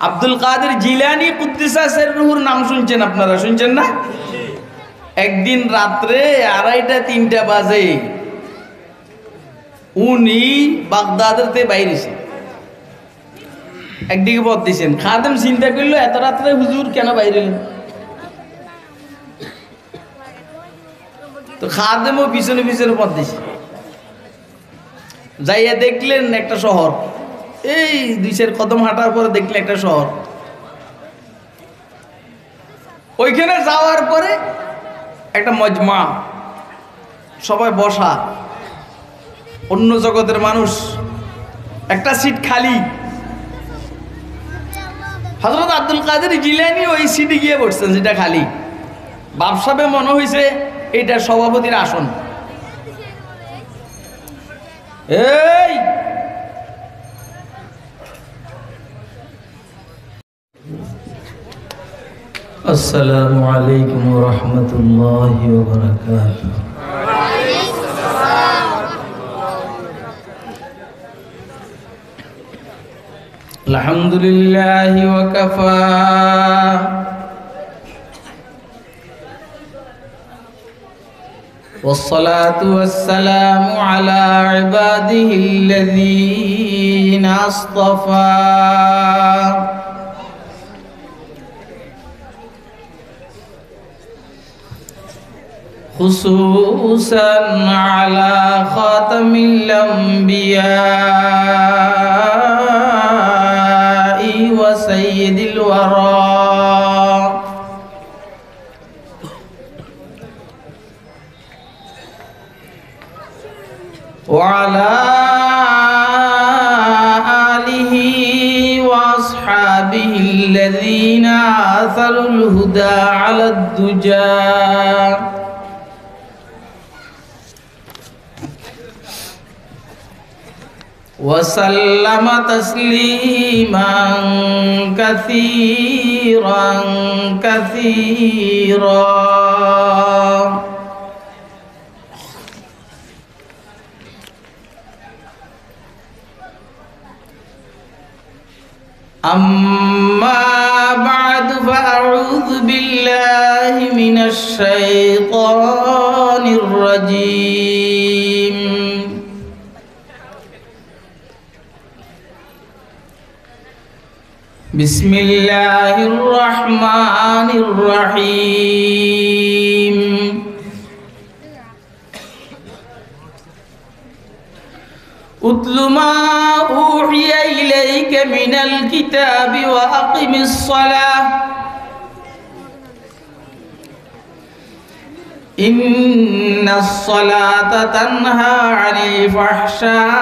আব্দুল কাদের জিলানী কুদ্দিসা সিররুহুর নাম শুনছেন আপনারা? শুনছেন না? একদিন রাত্রে 2:30-3টা বাজে উনি বাগদাদের বাইরেছে, একদিকে পথ দিয়েছেন। খাদেম চিন্তা করলো এত রাত্রে হুজুর কেন বাইরে? তো খাদেমও পিছনে পিছনে পথ দিয়েছে। যাইয়া দেখলেন একটা শহর, এই 2-4 কদম হাঁটার পরে দেখলেন একটা শহর। ওইখানে যাওয়ার পরে একটা মজমা, সবাই বসা, অন্য জগতের মানুষ, একটা সিট খালি। হযরত আব্দুল কাদের জিলানী ওই সিটে গিয়ে বসছেন, যেটা খালি। বাপসাবে মনে হয়েছে এটা সভাপতির আসন। এই আসসালামু আলাইকুম ওয়া রাহমাতুল্লাহি ওয়া বারাকাতুহু। আলহামদুলিল্লাহি ওয়া কাফা والصلاة والسلام على عباده الذين اصطفى خصوصا على خاتم الأنبياء وسيد الورى وعلى آله وأصحابه الذين آثروا الهدى على الدجى وسلم تسليما كثيرا كثيرا. أما بعد فأعوذ بالله من الشيطان الرجيم. بسم الله الرحمن الرحيم. أتل ما أوحي إليك من الكتاب وأقم الصلاة إن الصلاة تنهى عن الفحشاء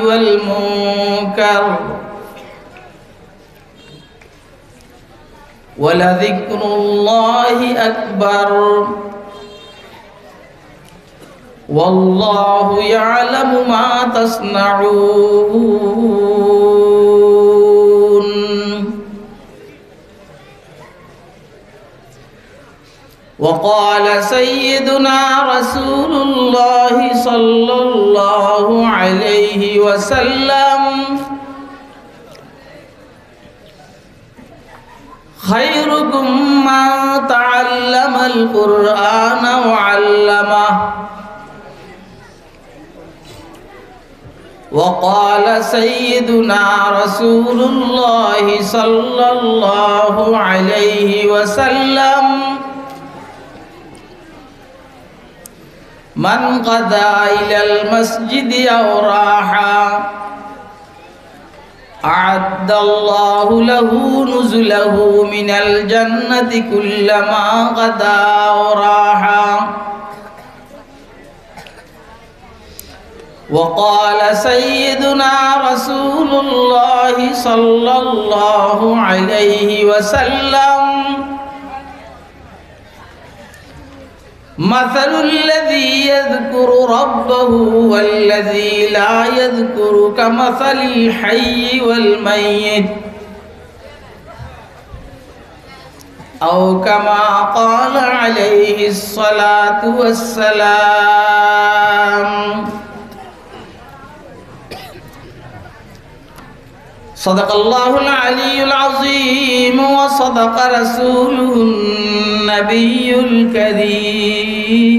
والمنكر ولذكر الله أكبر والله يعلم ما تصنعون. وقال سيدنا رسول الله صلى الله عليه وسلم خيركم من تعلم القرآن وعلمه. وقال سيدنا رسول الله صلى الله عليه وسلم من غدا إلى المسجد أو راحا أعد الله له نزله من الجنة كلما غدا أو راحا. وقال سيدنا رسول الله صلى الله عليه وسلم مثل الذي يذكر ربه والذي لا يذكر كمثل الحي والميت أو كما قال عليه الصلاة والسلام. সাদাকাল্লাহুল আলিয়্যুল আযীম ওয়া সাদাকা রাসূলুহুন নাবিয়্যুল কারীম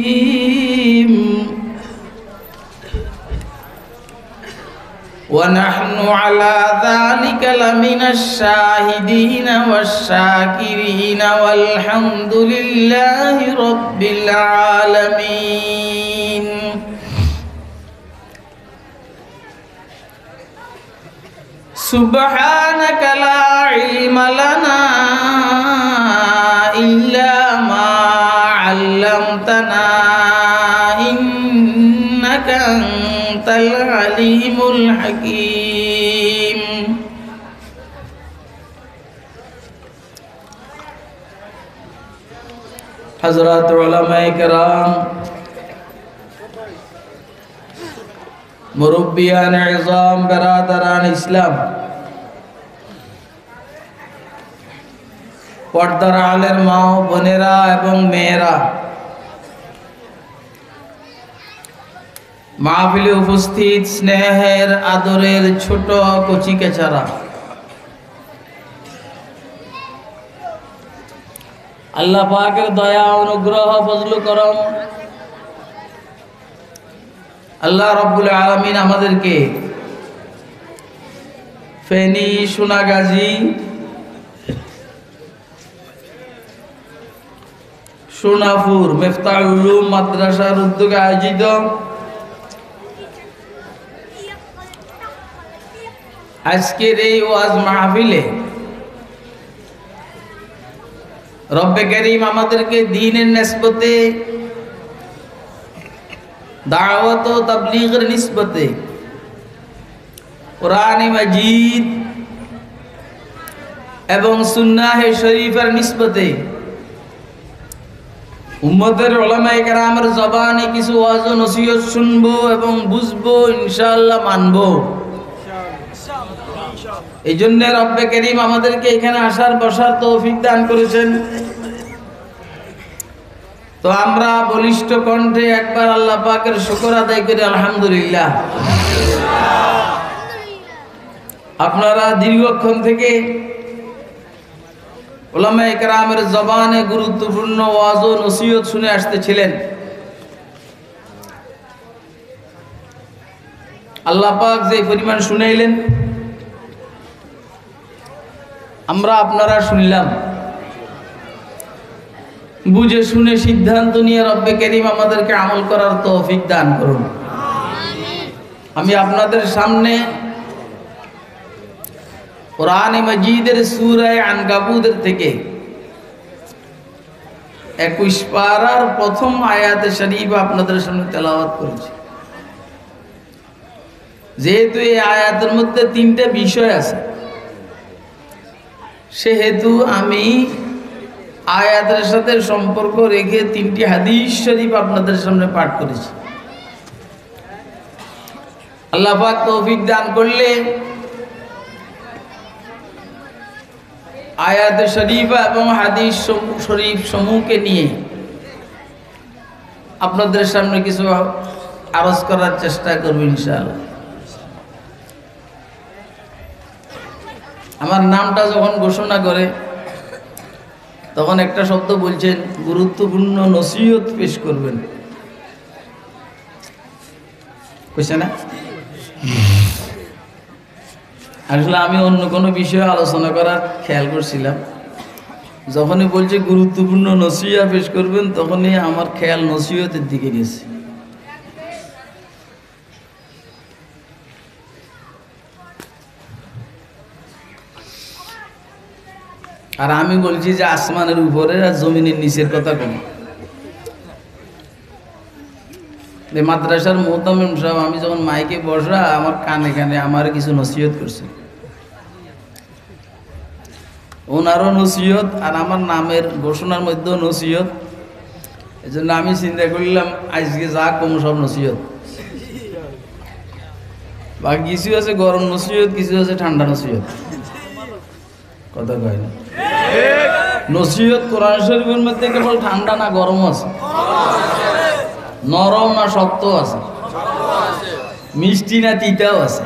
ونحن على ذلك لمن الشاهدين والشاكرين والحمد لله رب العالمين سبحانك لا علم لنا إلا ما علمتنا إنك أنت العليم الحكيم حضرات علماء کرام মুরব্বিয়ান ইজাম বেরাদারান ইসলাম পর্দার আলের মা বোনেরা এবং মেয়েরা মাহফিলে উপস্থিত স্নেহের আদরের ছোট কচিকেচারা আল্লাহ পাকের দয়া অনুগ্রহ ফজল করম আল্লাহ রাব্বুল আলামিন আমাদেরকে ফেনী সোনাগাজী সোনাপুর মিফতাহুল উলুম মাদ্রাসার উদ্যোগে আয়োজিত আজকের এই ওয়াজ মাহফিলে রব্বে কারীম আমাদেরকে দ্বীনের নিসবতে দাওয়াত ও তাবলীগের নিসবতে কোরআন মাজিদ এবং সুন্নাহ শরীফের নিসবতে উম্মতের উলামায়ে কেরামের জবানে কিছু ওয়াজ ও নসিহত শুনবো এবং বুঝবো ইনশাআল্লাহ মানবো। এই জন্য রব্বে কারীম আমাদেরকে এখানে আসার বসার তৌফিক দান করেছেন। তো আমরা বলিষ্ঠ কণ্ঠে একবার আল্লাহ পাকের শুকর আদায় করি আলহামদুলিল্লাহ। আপনারা দীর্ঘক্ষণ থেকে উলামায়ে কেরামের জবানে গুরুত্বপূর্ণ ওয়াজ ও নসিহত শুনে আসতেছিলেন। আল্লাহ পাক যে পরিমাণ শুনাইলেন আমরা আপনারা শুনলাম, বুঝে শুনে সিদ্ধান্ত নিয়ে রব্বে কারীম আমাদেরকে আমল করার তৌফিক দান করুন। আমি আপনাদের সামনে কোরআনে মাজিদের সূরা আনকাবুতের থেকে 21 পারার প্রথম আয়াতে শরীফ আপনাদের সামনে তেলাওয়াত করেছি। যেহেতু এই আয়াতের মধ্যে 3টা বিষয় আছে, সেহেতু আমি আয়াতের সাথে সম্পর্ক রেখে 3টি হাদিস শরীফ আপনাদের সামনে পাঠ করেছি। আল্লাহ পাক তৌফিক দান করলে আয়াত শরীফা এবং হাদিস শরীফ সমূহকে নিয়ে আপনাদের সামনে কিছু আরজ করার চেষ্টা করব ইনশাআল্লাহ। আমার নামটা যখন ঘোষণা করে তখন একটা শব্দ বলছেন, গুরুত্বপূর্ণ নসিহত পেশ করবেন, বুঝছে না? আসলে আমি অন্য কোনো বিষয়ে আলোচনা করার খেয়াল করছিলাম, যখনই বলছে গুরুত্বপূর্ণ নসিহত পেশ করবেন তখনই আমার খেয়াল নসিহতের দিকে গেছে। আর আমি বলছি যে আসমানের উপরে আর জমিনের নিচের কথা কোন মাদ্রাসার মুহতামিম সাহেব আমি যখন মাইকে বসা আমার কানে কানে আমার কিছু নসিহত করছে, ওনারও নসিহত আর আমার নামের ঘোষণার মধ্যেও নসিহত। এই জন্য আমি চিন্তা করলাম আজকে যা কম সব নসিহত, বাকি কিছু আছে গরম নসিহত, কিছু আছে ঠান্ডা নসিহত। কথা কয় না? নসিহত কোরআন শরীফের মধ্যে কেবল ঠান্ডা না গরম আছে, নরম না শক্ত আছে, মিষ্টি না তিতাও আছে।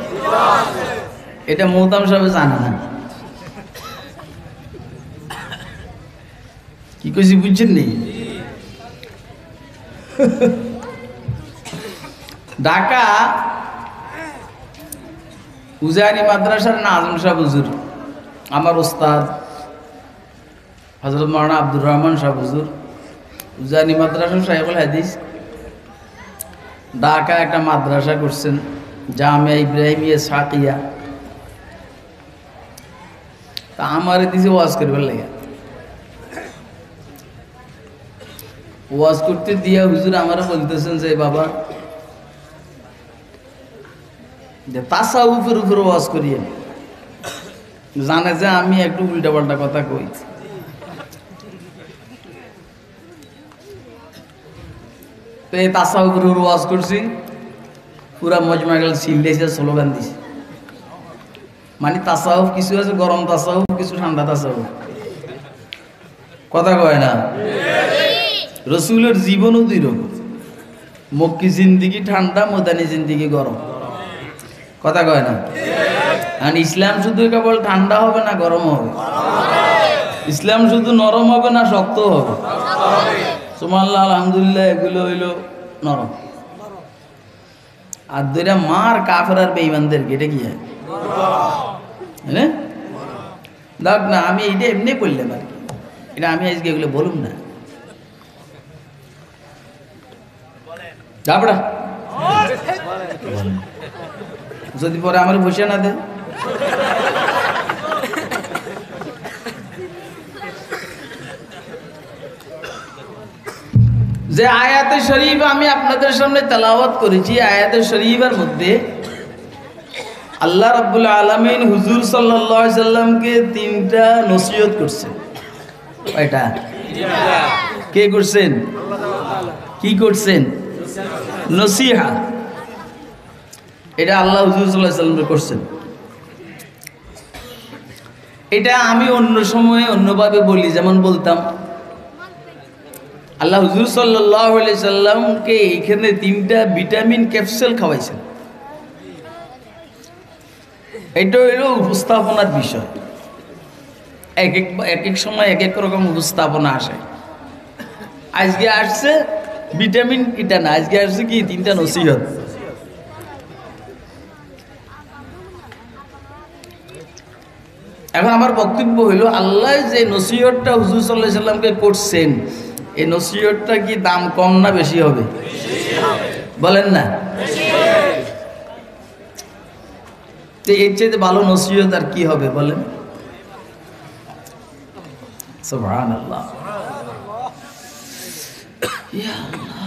এটা মোহতাম সাহেব জানে না। কি কইছি বুঝছেন নি? ঢাকা উজানি মাদ্রাসার নাজম শাহ হুজুর, আমার ওস্তাদ হযরত মাওলানা আব্দুর রহমান শাহ হুজুর, উজানি মাদ্রাসার শাইখুল হাদিস, ঢাকা একটা মাদ্রাসা করছেন, জামিয়া ইব্রাহিমিয়া সাকিয়া। তা আমারে দিছে ওয়াজ করবার লাগে। ওয়াজ করতে দিয়া হুজুর আমারে বলতেছেন যে বাবা তাসাউফের উপরে ওয়াজ করিয়ে, জানে যে আমি একটু উল্টা পাল্টা কথা কই। তো এই তাসাউফের উপরে ওয়াজ করছি, পুরা মজমা গেল সিল্লেছে, স্লোগান দিছে। মানে তাসাউফ কিছু আছে গরম তাসাউফ, কিছু ঠান্ডা তাসাউফ, কথা কয় না। রসুলের জীবনও দুই রকম, মক্কি জিন্দিগি ঠান্ডা, মদানি জিন্দিগি গরম, কথা কয় না। আর ইসলাম শুধু কেবল ঠান্ডা হবে না গরম হবে, ইসলাম শুধু নরম হবে না শক্ত হবে। সুবহানাল্লাহ আলহামদুলিল্লাহ, এগুলো হইল নরম। আর দুইটা মার কাফের আর বেঈমানদেরকে, এটা কি হ্যাঁ দেখ না, আমি এইটা এমনি বললাম আর কি, এটা আমি আজকে এগুলো বলুন না। যাবড়া যদি পরে আমার বসে না দেন। যে আয়াতে শরীফ আমি আপনাদের সামনে তেলাওয়াত করেছি, আয়াতে শরীফের মধ্যে আল্লাহ রাব্বুল আলামিন হুজুর সাল্লাল্লাহু আলাইহি সাল্লামকে তিনটা নসিহত করছেন। কয়টা? কে করছেন? কি করছেন? নসিহা। এটা আল্লাহ হুজুর সাল্লাল্লাহু আলাইহি সাল্লামকে করছেন। এটা আমি অন্য সময়ে অন্যভাবে বলি, যেমন বলতাম আল্লাহ হুজুর সাল্লাল্লাহু আলাইহি সাল্লামকে এখানে তিনটা ভিটামিন ক্যাপসুল খাওয়াইছেন। এটা হইল উপস্থাপনার বিষয়, এক এক সময় এক এক রকম উপস্থাপনা আসে। আজকে আসছে ভিটামিন এটা না, আজকে আসছে কি তিনটা নসিহত। এখন আমার বক্তব্য হইল আল্লাহ যে নসিহতটা হুজুর সাল্লাল্লাহু আলাইহি সাল্লামকে করছেন, এই নসিহতটা কি দাম কম না বেশি হবে? বলেন না। এর চাইতে ভালো নসিহত আর কি হবে বলেন? সুবহানাল্লাহ। ইয়া আল্লাহ।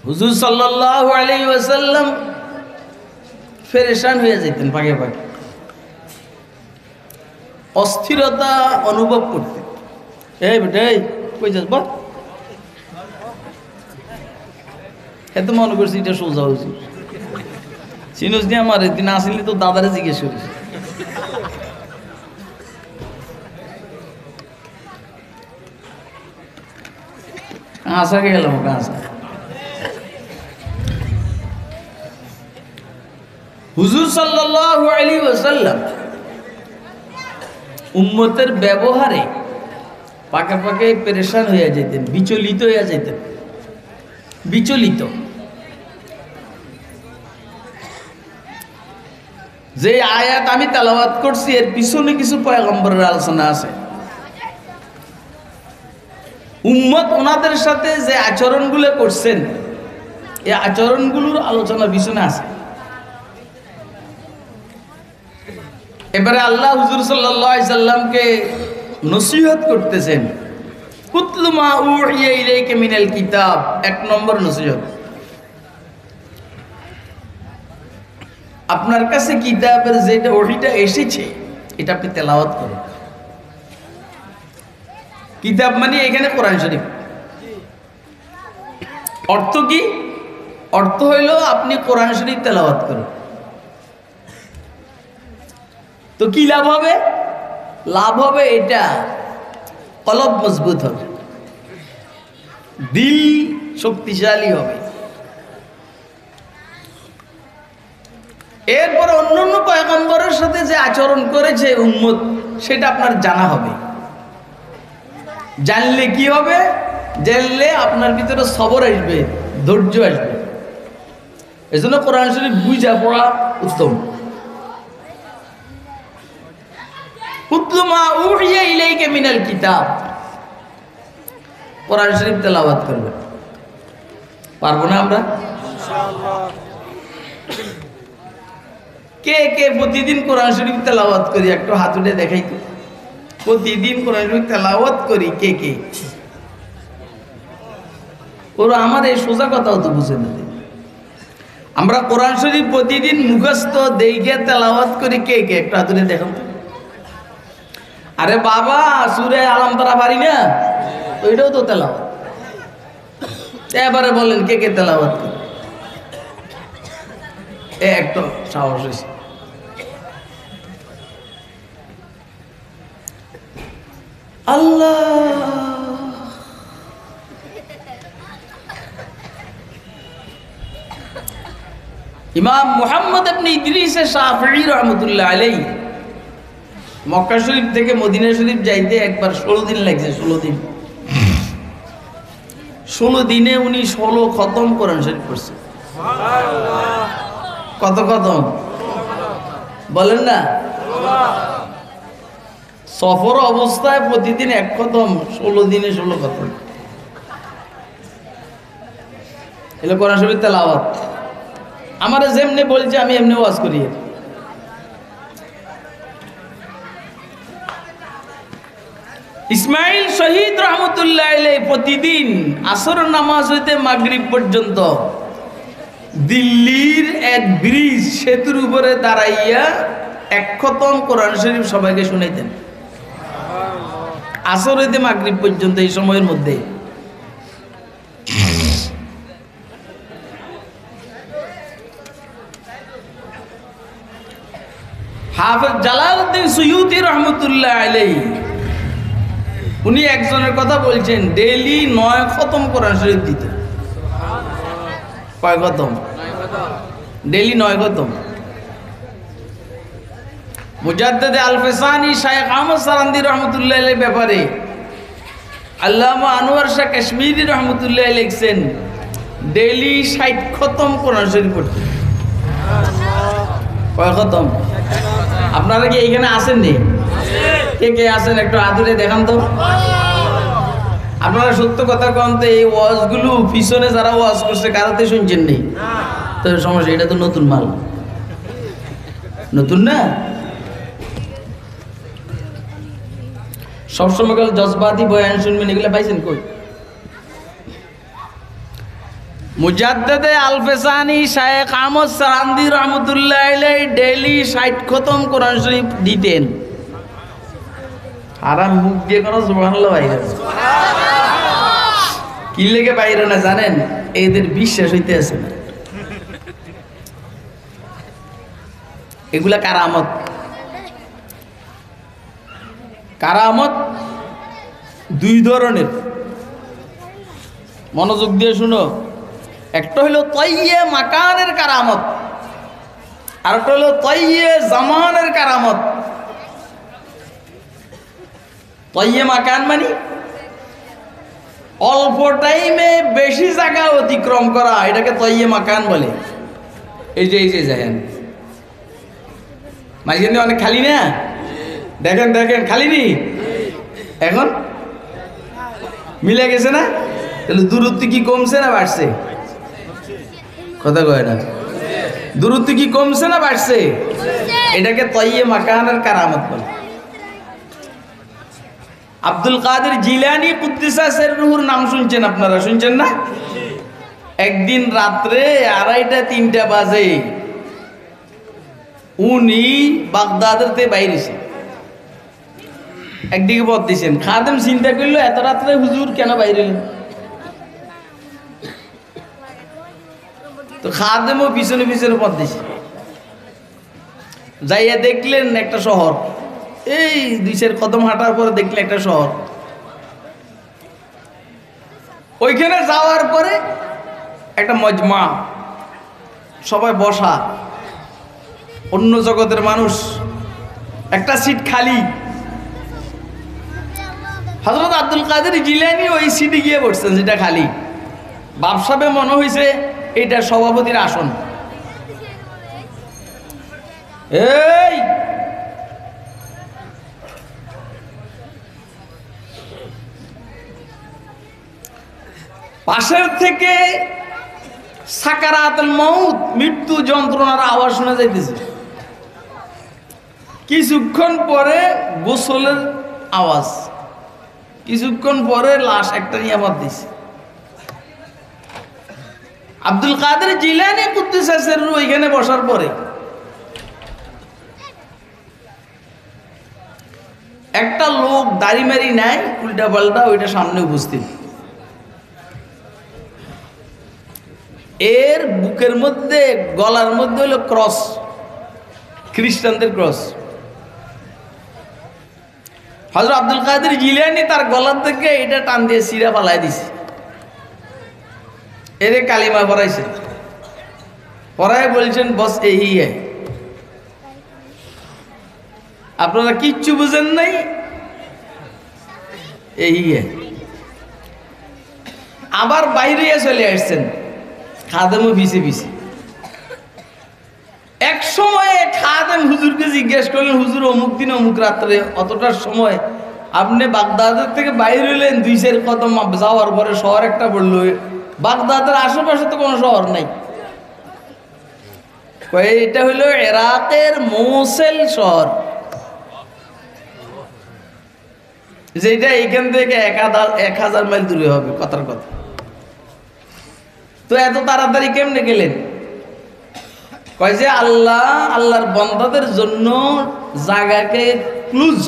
হুজুর সাল্লাল্লাহু আলাইহি ওয়াসাল্লাম পেরেশান হয়ে যেতেন, পাকে পাকে অস্থিরতা অনুভব করতেন। এই বেটা এই কই যাস বল, এত মনে করছি এটা সোজা হয়েছে। চিনুস দিয়ে আমার দিন আসলে তো দাদারে জিজ্ঞেস করিস। কাঁচা গেল কাঁচা। হুজুর সাল্লাল্লাহু আলাইহি ওয়াসাল্লাম উম্মতের ব্যবহারে পাকে পাকে পেরেশান হয়ে যেতেন, বিচলিত হয়ে যেতেন, বিচলিত। যে আয়াত আমি তেলাওয়াত করছি এর পিছনে কিছু পয়গম্বরের আলোচনা আছে। উম্মত ওনাদের সাথে যে আচরণগুলো করছেন, এই আচরণগুলোর আলোচনা পিছনে আছে। এবারে আল্লাহ হুজুর সাল্লাল্লাহু আলাইহি সাল্লামকে নসিহত করতেছেন, উতলু মা উহিয়া ইলাইকা মিনাল কিতাব। এক নম্বর নসিহত, আপনার কাছে কিতাবের যেটা ওহিটা এসেছে এটা আপনি তেলাওয়াত করুন। কিতাব মানে এখানে কোরআন শরীফ। অর্থ কি? অর্থ হইল আপনি কোরআন শরীফ তেলাওয়াত করুন। তো কি লাভ হবে? লাভ হবে এটা, কলব মজবুত হবে, দিল শক্তিশালী হবে। এরপর অন্যান্য পয়গম্বরের সাথে যে আচরণ করেছে উম্মত, সেটা আপনার জানা হবে। জানলে কি হবে? জানলে আপনার ভিতরে সবর আসবে, ধৈর্য আসবে। এই জন্য কোরআন শরীফ বুঝা পড়া উত্তম। উতলু মা উহিয়া ইলাইকা মিনাল কিতাব, কোরআন শরীফ তেলাওয়াত করবে। পারবো না আমরা? কে কে প্রতিদিন কোরআন শরীফ তেলাওয়াত করি? একটু হাত উঠে দেখাই তো। প্রতিদিন কোরআন শরীফ তেলাওয়াত করি কে কে? ওরা আমার এই সোজা কথাও তো বুঝে না। আমরা কোরআন শরীফ প্রতিদিন মুখস্থ দেখে তেলাওয়াত করি কে কে? একটু হাত উঠে দেখান তো। আরে বাবা, সূরা আলাম তারা পারি না? ওইটাও তো তেলাওয়াত। এবারে বলেন কে কে তেলাওয়াত করে? একটু সাহস হয়েছে। আল্লাহ, ইমাম মুহাম্মদ ইবনে ইদ্রিস শাফিঈ রাহমাতুল্লাহ আলাইহি মক্কা শরীফ থেকে মদিনা শরীফ যাইতে একবার 16 দিন লাগছে। 16 দিন। 16 দিনে উনি 16 খতম কোরআন শরীফ পড়ছেন। কত খতম বলেন না? সফর অবস্থায় প্রতিদিন এক খতম, 16 দিনে 16 খতম। এলো কোরআন শরীফ তেলাওয়াত। আমারে যেমনি বলছে আমি এমনি ওয়াজ করি। ইসমাইল শহীদ রহমতুল্লাহ আলাইহি প্রতিদিন আসর নামাজ হইতে মাগরিব পর্যন্ত দিল্লির এক ব্রিজ সেতুর উপরে দাঁড়াইয়া এক খতম কোরআন শরীফ সবাইকে শুনাইতেন। আসর হইতে মাগরিব পর্যন্ত, এই সময়ের মধ্যে। হাফেজ জালালউদ্দিন সুয়ুতি রহমতুল্লাহ আলাইহি উনি একজনের কথা বলছেন, ডেইলি 9 খতম কোরআন শরীফ দিতেন। কয় খতম? ডেইলি 9 খতম। মুজাদ্দিদ আল-ফিসানি শাইখ আহমদ সারান্দি রহমতুল্লাহ আলাইহির ব্যাপারে আল্লামা আনোয়ার শাহ কাশ্মীরি রহমতুল্লাহ আলাইহি লিখছেন, ডেইলি 60 খতম কোরআন শরীফ পড়তেন। কয় খতম? আপনারা কি এইখানে আসেন নি? কে কে আসেন একটু আদুরে দেখান তো। আপনারা সত্য কথা কন তো, এই ওয়াজগুলো পিছনে যারা ওয়াজ করছে কারোতে শুনছেন নেই তো সমস্যা। এটা তো নতুন মাল, নতুন না? সবসময় গেলে জজবাতি বয়ান শুনবেন, এগুলো পাইছেন কই? মুজাদ্দিদ আল-ফিসানি শাইখ আহমদ সারান্দি রহমতুল্লাহ আলাইহি ডেইলি 60 খতম কোরআন শরীফ দিতেন। আরাম মুখ দিয়ে কোনো সুবহানাল্লাহ বাইরে কি লেগে বাইরে না জানেন? এদের বিশ্বাস হইতে আছে না। এগুলা কারামত। কারামত 2 ধরনের, মনোযোগ দিয়ে শুনো। একটা হলো তয়্য়ে মাকানের কারামত, আর একটা হলো তয়্য়ে জামানের কারামত। তয়্য়ে মাকান মানে অল্প টাইমে বেশি জায়গা অতিক্রম করা, এটাকে তয়্য়ে মাকান বলে। এই যে দেখেন মাঝখানে অনেক খালি না, দেখেন দেখেন খালি নি, এখন মিলে গেছে না? তাহলে দূরত্ব কি কমছে না বাড়ছে? কথা কয় না? দূরত্ব কি কমছে না বাড়ছে? এটাকে তয়্য়ে মাকানের কারামত বলে। আব্দুল কাদের জিলানী কুদ্দিসা সিররুহুর নাম শুনছেন আপনারা? শুনছেন না? একদিন রাত্রে 2:30-3টা বাজে উনি বাগদাদেরতে বাইরেছে, একদিকে পথ দিয়েছেন। খাদেম চিন্তা করলো এত রাত্রে হুজুর কেন বাইরে? তো খাদেমও পিছনে পিছনে পথ দিয়েছে। যাইয়া দেখলেন একটা শহর, এই 2-4 কদম হাঁটার পরে দেখলেন একটা শহর। ওইখানে যাওয়ার পরে একটা মজমা, সবাই বসা। অন্য জগতের মানুষ, একটা সিট খালি। হযরত আব্দুল কাদের জিলানী ওই সিটে গিয়ে বসছেন যেটা খালি। বাপ সাহেবের মনে হয়েছে এটা সভাপতির আসন। এই পাশের থেকে সাকারাতুল মউত, মৃত্যু যন্ত্রণার আওয়াজ শোনা যাইতেছে। কিছুক্ষণ পরে গোসলের আওয়াজ, কিছুক্ষণ পরে লাশ একটা নিয়ামত দিছে। আব্দুল কাদের জিলানী কুদ্দুস সিররুহু ওইখানে বসার পরে একটা লোক দাড়ি মারি নাই, উল্টা পাল্টা, ওইটা সামনে উপস্থিত। এর বুকের মধ্যে, গলার মধ্যে হলো ক্রস, খ্রিস্টানদের ক্রস। হযরত আব্দুল কাদের জিলানী তার গলার থেকে এটা টান দিয়ে সিরা ফালাই দিছে। এরে কালিমা পড়াইছে, পড়ায় বলছেন বস এই হ্যায়। আপনারা কিচ্ছু বুঝেন নাই, এই হ্যায়। আবার বাইরে চলে আসছেন, খাদেমও পিছে পিছে। এক সময়ে খাদেম হুজুরকে জিজ্ঞেস করলেন, হুজুর অমুক দিন অমুক রাত্রে অতটার সময় আপনি বাগদাদের থেকে বাইরে হলেন, 2-4 কদম যাওয়ার পরে শহর একটা পড়লো। বাগদাদের আশেপাশে তো কোনো শহর নাই। এটা হলো ইরাকের মোসেল শহর, যেটা এখান থেকে 1000 মাইল দূরে হবে, কথার কথা। তো এত তাড়াতাড়ি কেমনে গেলেন? কয় যে আল্লাহর বান্দাদের জন্য জায়গাকে ক্লোজ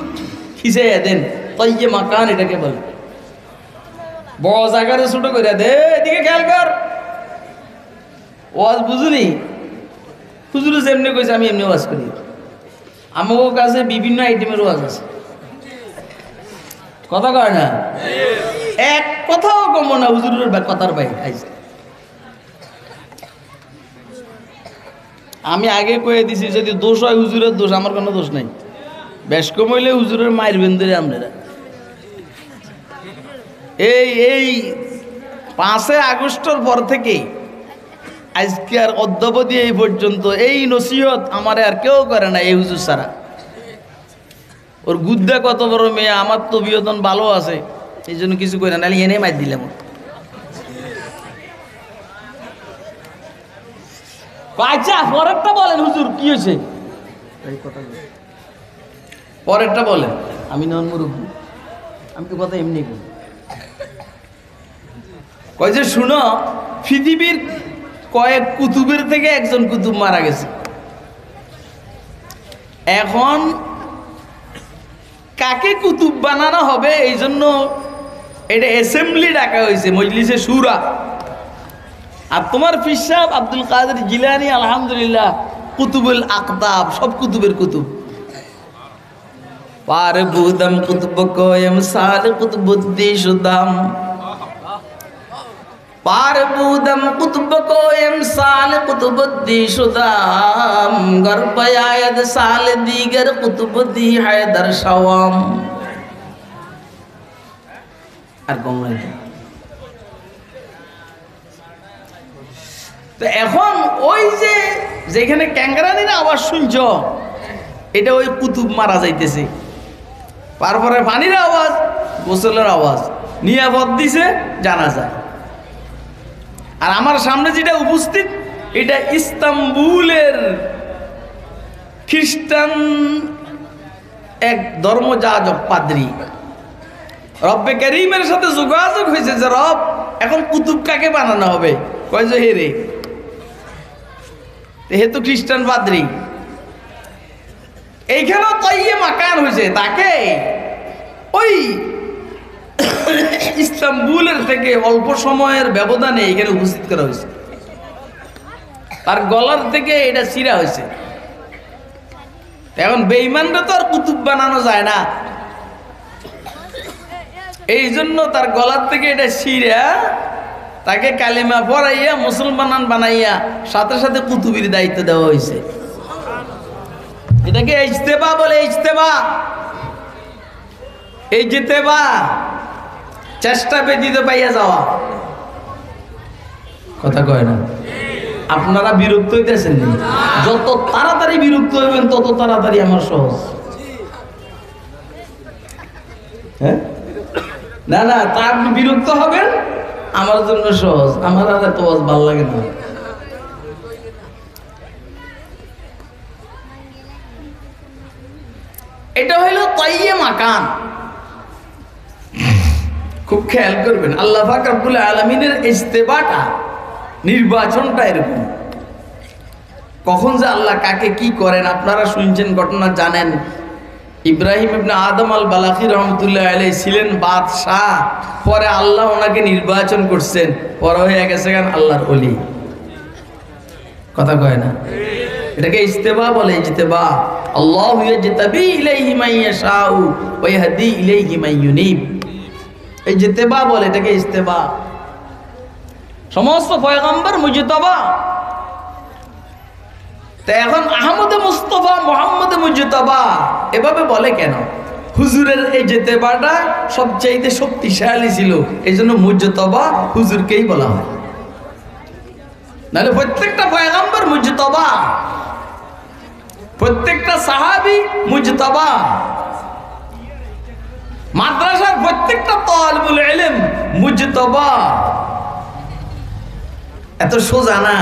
খিচাইয়া দেন, তাইয়ে মাকান এটাকে বলে। বড় জায়গারে ছোট করে দে, এদিকে খেয়াল কর। ওয়াজ বুঝুনি? হুজুর যেমনি কইছে আমি এমনি ওয়াজ করি। আমার কাছে বিভিন্ন আইটেমের ওয়াজ আছে, কথা কয় না, এক কথাও কম না হুজুরের কথার বাইরে। আমি আগে কয়ে দিছি, যদি দোষ হয় হুজুরের দোষ, আমার কোনো দোষ নাই। বেশ কম হইলে হুজুরের মায়ের বেন্দরে আমরা। এই 5 আগস্টের পর থেকে আজকে আর অদ্যাবধি এই পর্যন্ত এই নসিহত আমার আর কেউ করে না, এই হুজুর ছাড়া। ওর গুদ্দা কত বড় মেয়ে, আমার তো বিয়তন ভালো আছে, এই জন্য কিছু করে না, এনে মার দিলাম। আচ্ছা পরেরটা বলেন হুজুর, কি হয়েছে পরেরটা বলেন। আমি নন মুরব্বী, আমি তো কথা এমনি করি। কয় যে শুনো, পৃথিবীর কয়েক কুতুবের থেকে একজন কুতুব মারা গেছে। এখন কাকে কুতুব বানানো হবে, এই জন্য এটা অ্যাসেম্বলি ডাকা হয়েছে, মজলিসে শুরা। আর তোমার পীর সাহেব আব্দুল কাদের জিলানী আলহামদুলিল্লাহ কুতুবুল আকতাব, সব কুতুবের কুতুব। পার বুদম কুতুব কোয়ম সাল কুতুবুদ্দি শুদাম, পার বুদম কুতুব কোয়ম সাল কুতুবুদ্দি শুদাম, গর্বয়ায়দ সাল দিগর কুতুবুদ্দি হায়দার শাওয়াম। আর কমাই। তো এখন ওই যে যেখানে ক্যাঙ্গারানির আওয়াজ শুনছ, এটা ওই কুতুব মারা যাইতেছে। তারপরে পানির আওয়াজ, গোসলের আওয়াজ, নিয়াপদ দিছে জানাজা। আর আমার সামনে যেটা উপস্থিত, এটা ইস্তাম্বুলের খ্রিস্টান এক ধর্মযাজক পাদ্রী। রব্বে কারীমের সাথে যোগাযোগ হয়েছে যে রব এখন কুতুব কাকে বানানো হবে। কয় যে হেরে, হে তো খ্রিস্টান পাদ্রী। এইখানেও তাইয়ে মাকান হয়েছে, তাকে ওই ইস্তাম্বুলের থেকে অল্প সময়ের ব্যবধানে এখানে উপস্থিত করা হয়েছে। তার গলার থেকে এটা চিরা হয়েছে। এখন বেঈমানরা তো আর কুতুব বানানো যায় না, এই জন্য তার গলার থেকে এটা চিরা তাকে কালিমা পড়াইয়া মুসলমান বানাইয়া সাথে সাথে কুতুবির দায়িত্ব দেওয়া হয়েছে। এটাকে ইজতেবা বলে। ইজতেবা, এই জিতেবা চেষ্টা ব্যতীত পাইয়া যাওয়া। কথা কয় না? আপনারা বিরক্ত হইতেছেন নি? যত তাড়াতাড়ি বিরক্ত হইবেন তত তাড়াতাড়ি আমার সহজ। হ্যাঁ না না, তা আপনি বিরক্ত হবেন, আমার জন্য সহজ। আমার আর এত ভালো লাগে না। এটা হইল তাইয়ে মাকান। খুব খেয়াল করবেন, আল্লাহ পাক রব্বুল আলামিনের ইজতেবাটা, নির্বাচনটা এরকম। কখন যে আল্লাহ কাকে কি করেন আপনারা শুনছেন, ঘটনা জানেন। ইব্রাহিম ইবনে আদম আল বালাখি রহমতুল্লাহ আলাইহি ছিলেন বাদশাহ, পরে আল্লাহ ওনাকে নির্বাচন করছেন, পরে হয়ে গেছে আল্লাহর ওলি। কথা কয় না? এটাকে ইজতেবা বলে। ইজতেবা, আল্লাহু ইয়াজতাবি ইলাইহি মান ইয়াশাউ ওয়া ইয়াহদি ইলাইহি মান ইউনিব। এই ইজতেবা বলে, এটাকে ইজতেবা। সমস্ত পয়গম্বর মুজতবা। তো এখন আহমদ মুস্তফা মুহাম্মদ মুজতবা এভাবে বলে কেন? হুজুরের এই ইজতেবাটা সবচেয়ে শক্তিশালী ছিল, এই জন্য মুজতবা হুজুরকেই বলা হয়। নাহলে প্রত্যেকটা পয়গম্বর মুজতবা, প্রত্যেকটা সাহাবী মুজতবা, মাদ্রাসার প্রত্যেকটা তালিবুল ইলম মুজতবা। এত সোজা না।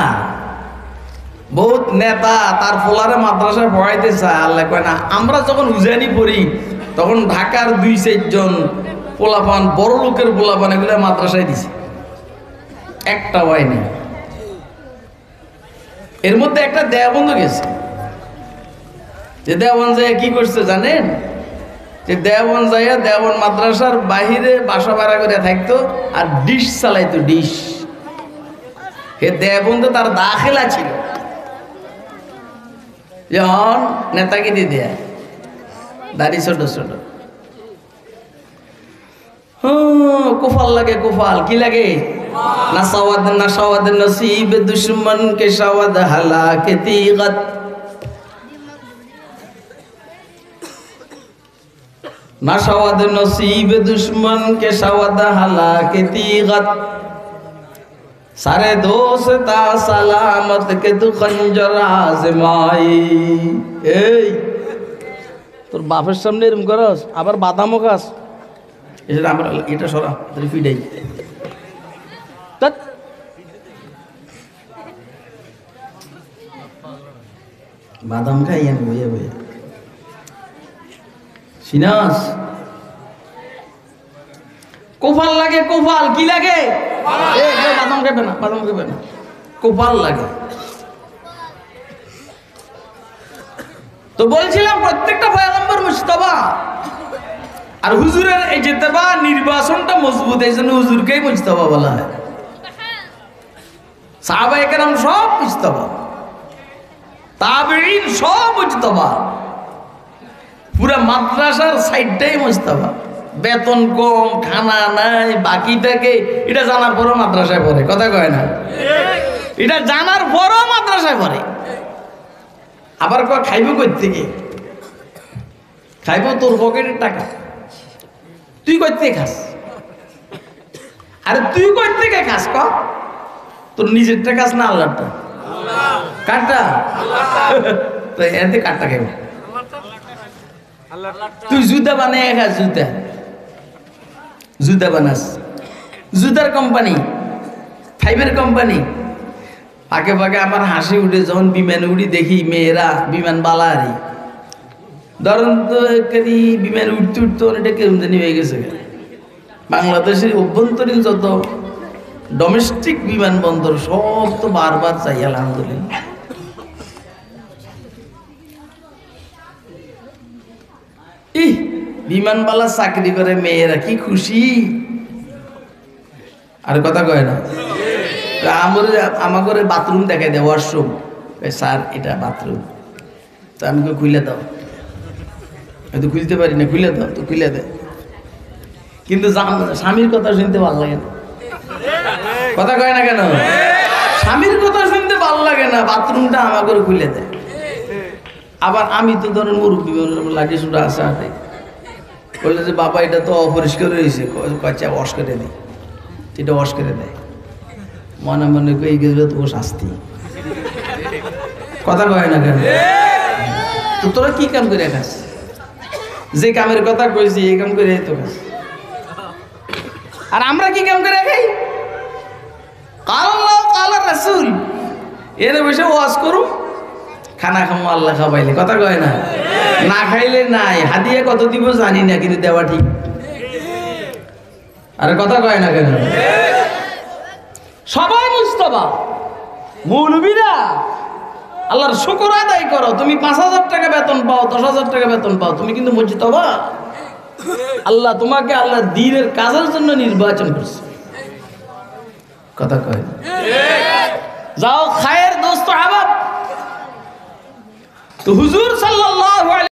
বহুত নেতা তার ফোলারে মাদ্রাসায় পড়াইতে চায়, আল্লাহ কয় না। আমরা যখন উজানি পড়ি তখন ঢাকার 2-4 জন পোলাপান, বড় লোকের পোলাপান, এগুলো মাদ্রাসায় দিছে, একটা হয়নি। এর মধ্যে একটা দেওবন্দ গেছে, যে দেওবন্দ যায় কি করছে জানেন? যে দেওবন্দ যায় দেওবন্দ মাদ্রাসার বাহিরে বাসা ভাড়া করে থাকতো আর ডিশ চালাইতো, ডিশ। হে দেওবন্দ তার দাখিলা ছিল, যখন নেতাগিরি দেয়া, দাড়ি ছোট ছোট, কুফাল লাগে। কুফাল কি লাগে? নাসাওয়াদ নাসাওয়াদ নসিব দুশ্মন কে শাওয়াদ হালাকতি গত। নাসাওয়াদ নসিব দুশ্মন কে শাওয়াদ হালাকতি গত। সারে দোস্তা সালামত কে তু খঞ্জর আজমাই। এই তোর বাপের সামনে এরকম করস, আবার বাদামও খাস। এটা আমরা, এটা সরা ফিডাই। বাদাম খাই আমি বইয়া বইয়া। সিনাস কোফাল লাগে। কোফাল কি লাগে? বাদাম খাবে না, বাদাম খাবে না, কোফাল লাগে। তো বলছিলাম প্রত্যেকটা পয়গম্বর মুজতবা। আর হুজুরের এই ইজতেবা নির্বাচনটা মজবুত, এই জন্য হুজুরকেই মুজতবা বলা হয়। সাহাবায়ে কেরাম সব মুজতবা, তাবেঈন সব মুজতবা, পুরা মাদ্রাসার সাইডটাই মুজতবা। বেতন কম, খানা নাই, বাকি থাকে, এটা জানার পরও মাদ্রাসায় পড়ে। কথা কয় না? এটা জানার পরও মাদ্রাসায় পড়ে। আবার কয় খাইব কই থেকে? খাইব তোর পকেটের টাকা, তুই কই থেকে খাস? আরে তুই কই থেকে খাস? ক তোর নিজেরটা খাস না আল্লাহরটা? কারটা? তো এতে কারটা খাইব? তুই জুতা বানায় খাস, জুতা, জুতা বানাস, জুতার কোম্পানি, ফাইবের কোম্পানি। ফাঁকে ফাঁকে আমার হাসি উঠে যখন বিমানে উঠি, দেখি মেয়েরা বিমান বালাহারি। ধরেন তো বিমান উঠতে উঠতে অনেকটা কেমন জানি হয়ে গেছে। বাংলাদেশের অভ্যন্তরীণ যত ডোমেস্টিক বিমানবন্দর সব তো বারবার চাই, আলহামদুলিল্লাহ। বিমানবালা চাকরি করে মেয়েরা কি খুশি, আর কথা কয় না। আমাকে বাথরুম দেখাই দেয়, ওয়াশরুম। স্যার এটা বাথরুম। তো আমি খুলে দাও, আমি তো খুলতে পারি না, খুলে দাও। তো খুলে দেয়, কিন্তু স্বামীর কথা শুনতে ভালো লাগে না। কথা কয় না কেন? স্বামীর কথা শুনতে ভালো লাগে না, বাথরুমটা আমাকে খুলে দেয়। আবার আমি তো ধরেন মুরব্বী লাঠি সুটা আসা হাতে বললে যে বাবা এটা তো অপরিষ্কার হয়েছে, কয়েকটা ওয়াশ করে দিই, এটা ওয়াশ করে দেয়। মনে মনে এই গেলে তো শাস্তি, কথা কয় না কেন? তো তোরা কি কাম করে খাস? যে কামের কথা কইছি এই কাম করে তো খাস। আর আমরা কি কাম করে খাই? আল্লাহ আল্লাহ রাসূল এর বসে ওয়াজ করুম, খানা খামো আল্লাহ খাবাইলে, কথা কয় না? না খাইলে নাই, হাদিয়া কত দিব জানি না, কিন্তু দেওয়া ঠিক। আরে কথা কয় না কেন? সবাই মুস্তাফা মৌলবীরা আল্লাহর শুকর আদায় করো। তুমি 5,000 টাকা বেতন পাও, 10,000 টাকা বেতন পাও, তুমি কিন্তু মুজতাবা। আল্লাহ তোমাকে আল্লাহ দ্বীনের কাজের জন্য নির্বাচন করছে, কথা কয় না? যাও খায়ের দোস্ত আহবাব। তো হুজুর সাল্লাল্লাহু